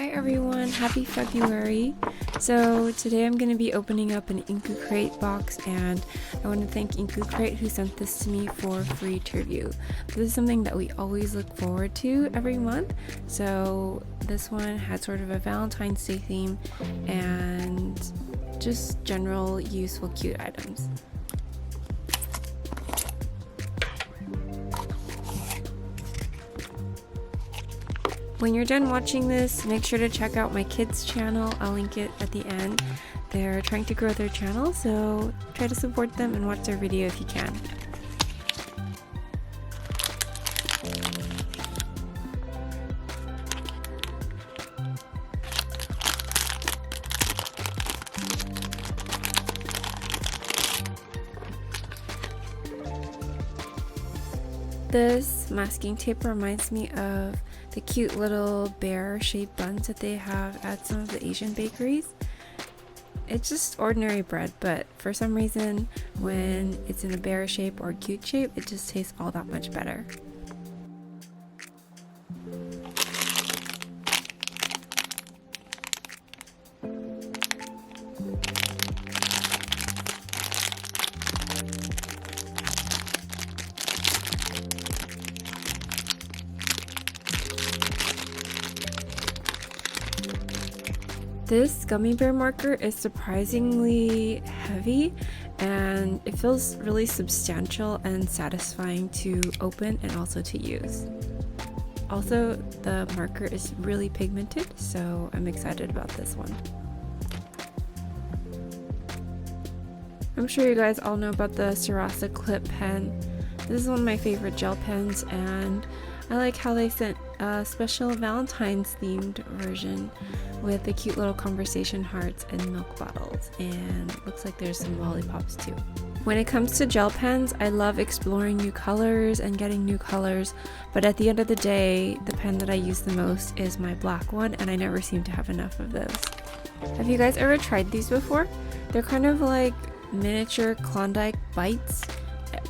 Hi everyone, happy February. So today I'm going to be opening up an Inku Crate box, and I want to thank Inku Crate who sent this to me for free to review. This is something that we always look forward to every month. So this one had sort of a Valentine's Day theme and just general useful cute items. When you're done watching this, make sure to check out my kids' channel. I'll link it at the end. They're trying to grow their channel, so try to support them and watch their video if you can. This masking tape reminds me of the cute little bear-shaped buns that they have at some of the Asian bakeries. It's just ordinary bread, but for some reason, when it's in a bear shape or cute shape, it just tastes all that much better. This gummy bear marker is surprisingly heavy, and it feels really substantial and satisfying to open and also to use. Also, the marker is really pigmented, so I'm excited about this one. I'm sure you guys all know about the Sarasa Clip pen. This is one of my favorite gel pens, and I like how they sent a special Valentine's themed version with the cute little conversation hearts and milk bottles, and looks like there's some lollipops too. When it comes to gel pens, I love exploring new colors and getting new colors, but at the end of the day, the pen that I use the most is my black one, and I never seem to have enough of those. Have you guys ever tried these before? They're kind of like miniature Klondike bites,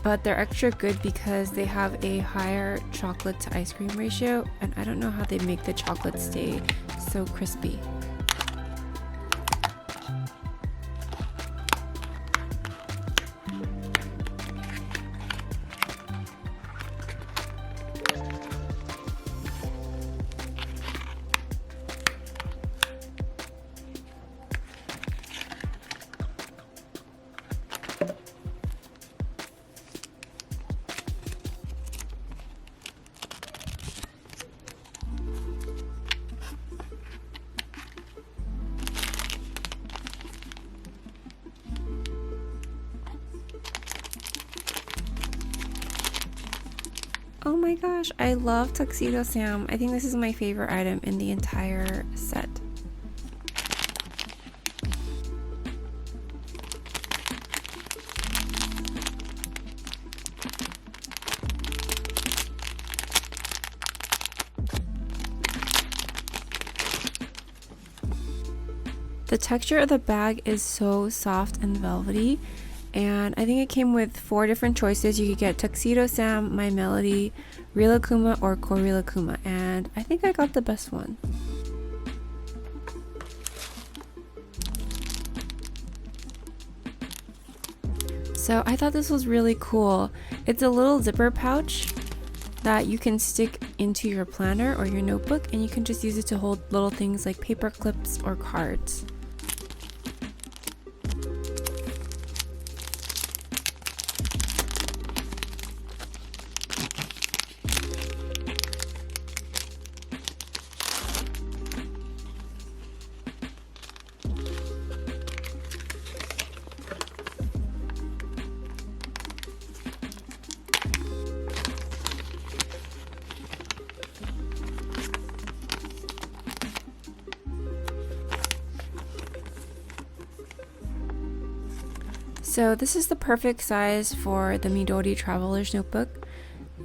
but they're extra good because they have a higher chocolate to ice cream ratio, and I don't know how they make the chocolate stay so crispy. Oh my gosh, I love Tuxedo Sam. I think this is my favorite item in the entire set. The texture of the bag is so soft and velvety, and I think it came with 4 different choices. You could get Tuxedo Sam, My Melody, Rilakuma, or Korilakuma, and I think I got the best one. So I thought this was really cool. It's a little zipper pouch that you can stick into your planner or your notebook, and you can just use it to hold little things like paper clips or cards. So this is the perfect size for the Midori Traveler's Notebook,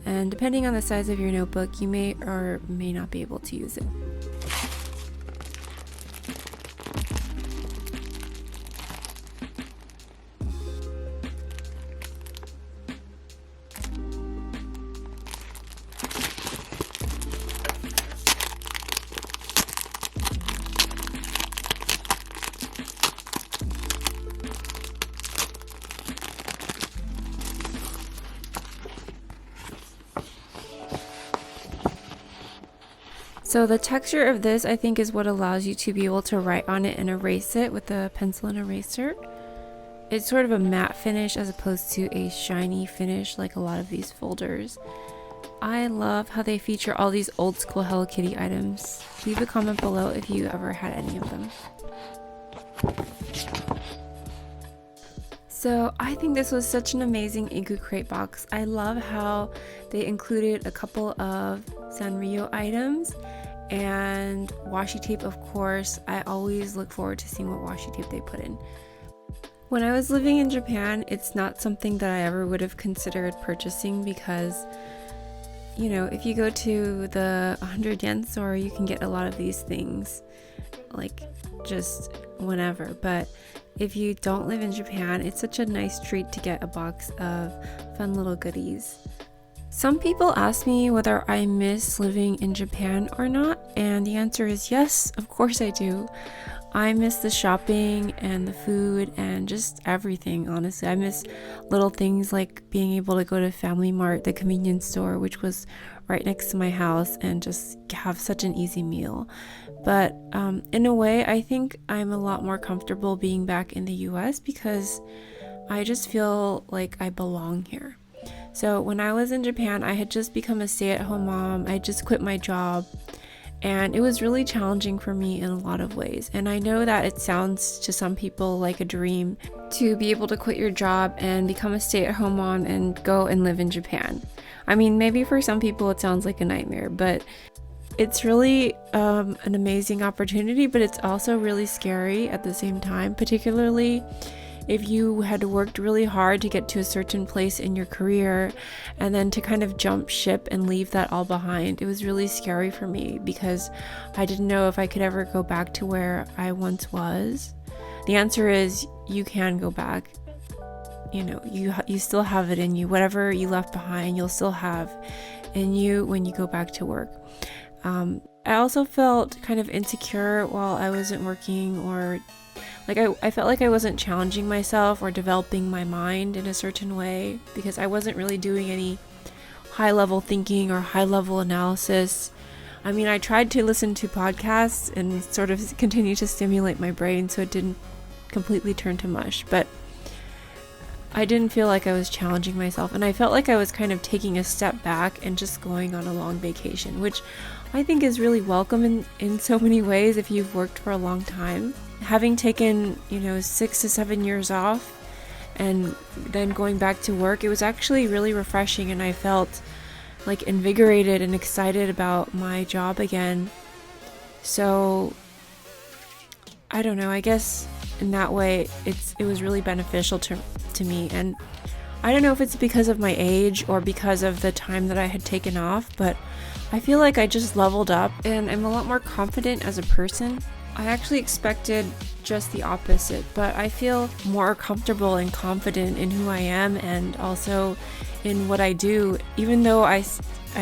and depending on the size of your notebook, you may or may not be able to use it. So the texture of this, I think, is what allows you to be able to write on it and erase it with a pencil and eraser. It's sort of a matte finish as opposed to a shiny finish like a lot of these folders. I love how they feature all these old school Hello Kitty items. Leave a comment below if you ever had any of them. So I think this was such an amazing Inku Crate box. I love how they included a couple of Sanrio items and washi tape, of course. I always look forward to seeing what washi tape they put in. When I was living in Japan, it's not something that I ever would have considered purchasing because, you know, if you go to the 100 yen store, you can get a lot of these things like just whenever. But if you don't live in Japan, it's such a nice treat to get a box of fun little goodies. Some people ask me whether I miss living in Japan or not, and the answer is yes, of course I do. I miss the shopping and the food and just everything, honestly. I miss little things like being able to go to Family Mart, the convenience store, which was right next to my house, and just have such an easy meal. But in a way, I think I'm a lot more comfortable being back in the US because I just feel like I belong here. So when I was in Japan, I had just become a stay-at-home mom. I just quit my job, and it was really challenging for me in a lot of ways. And I know that it sounds to some people like a dream to be able to quit your job and become a stay-at-home mom and go and live in Japan. I mean, maybe for some people it sounds like a nightmare, but it's really an amazing opportunity, but it's also really scary at the same time, particularly if you had worked really hard to get to a certain place in your career and then to kind of jump ship and leave that all behind. It was really scary for me because I didn't know if I could ever go back to where I once was. The answer is you can go back. You know, you still have it in you. Whatever you left behind, you'll still have in you when you go back to work. I also felt kind of insecure while I wasn't working, or like I felt like I wasn't challenging myself or developing my mind in a certain way because I wasn't really doing any high-level thinking or high-level analysis. I mean, I tried to listen to podcasts and sort of continue to stimulate my brain so it didn't completely turn to mush, but I didn't feel like I was challenging myself, and I felt like I was kind of taking a step back and just going on a long vacation, which I think is really welcome in so many ways if you've worked for a long time. Having taken, 6 to 7 years off and then going back to work, it was actually really refreshing, and I felt like invigorated and excited about my job again. So I don't know, I guess in that way it was really beneficial to me. And I don't know if it's because of my age or because of the time that I had taken off, but I feel like I just leveled up and I'm a lot more confident as a person. I actually expected just the opposite, but I feel more comfortable and confident in who I am and also in what I do. Even though I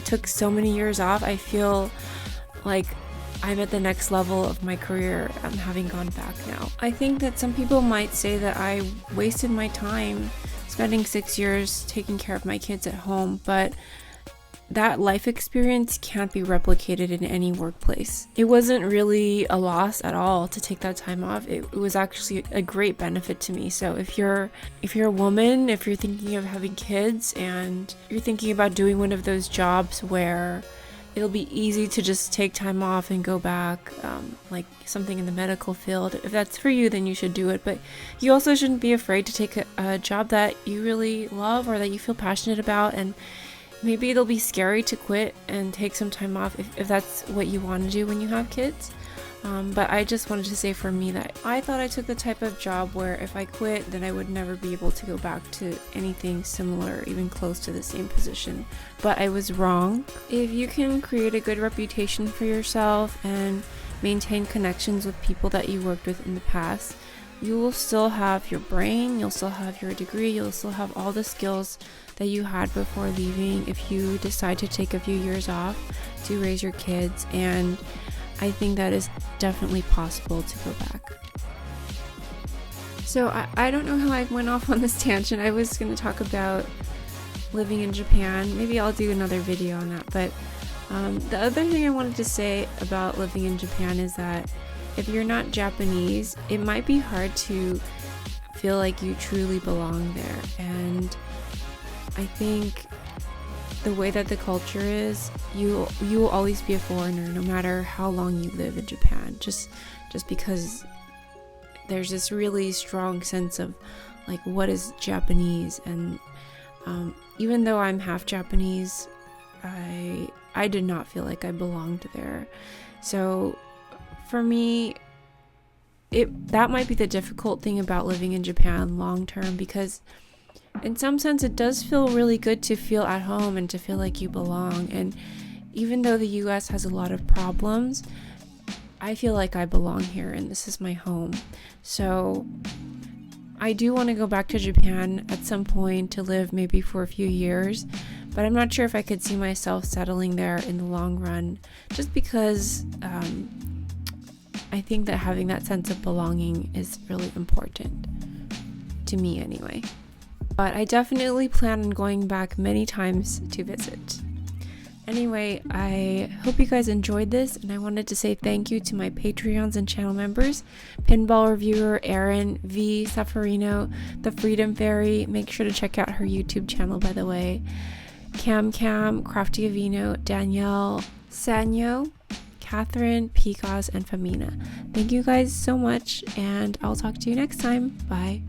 took so many years off, I feel like I'm at the next level of my career, having gone back now. I think that some people might say that I wasted my time spending 6 years taking care of my kids at home, but that life experience can't be replicated in any workplace. It wasn't really a loss at all to take that time off. It was actually a great benefit to me. So if you're a woman, if you're thinking of having kids and you're thinking about doing one of those jobs where it'll be easy to just take time off and go back, like something in the medical field, if that's for you, then you should do it. But you also shouldn't be afraid to take a job that you really love or that you feel passionate about, and maybe it'll be scary to quit and take some time off if that's what you want to do when you have kids. But I just wanted to say for me that I thought I took the type of job where if I quit, then I would never be able to go back to anything similar, even close to the same position. But I was wrong. If you can create a good reputation for yourself and maintain connections with people that you worked with in the past, you will still have your brain, you'll still have your degree, you'll still have all the skills that you had before leaving if you decide to take a few years off to raise your kids. And I think that is definitely possible to go back. So I don't know how I went off on this tangent. I was going to talk about living in Japan. Maybe I'll do another video on that. But The other thing I wanted to say about living in Japan is that if you're not Japanese, it might be hard to feel like you truly belong there. And I think the way that the culture is, you will always be a foreigner no matter how long you live in Japan, just because there's this really strong sense of like what is Japanese. And even though I'm half Japanese, I did not feel like I belonged there. So for me, that might be the difficult thing about living in Japan long term, because in some sense it does feel really good to feel at home and to feel like you belong. And even though the US has a lot of problems, I feel like I belong here and this is my home. So I do want to go back to Japan at some point to live, maybe for a few years, but I'm not sure if I could see myself settling there in the long run, just because I think that having that sense of belonging is really important to me anyway. But I definitely plan on going back many times to visit. Anyway, I hope you guys enjoyed this, and I wanted to say thank you to my Patreons and channel members: Pinball Reviewer, Aaron, V, Safarino, The Freedom Fairy. Make sure to check out her YouTube channel, by the way. Cam, Crafty Avino, Danielle, Sanyo, Catherine, Picas, and Famina. Thank you guys so much, and I'll talk to you next time. Bye.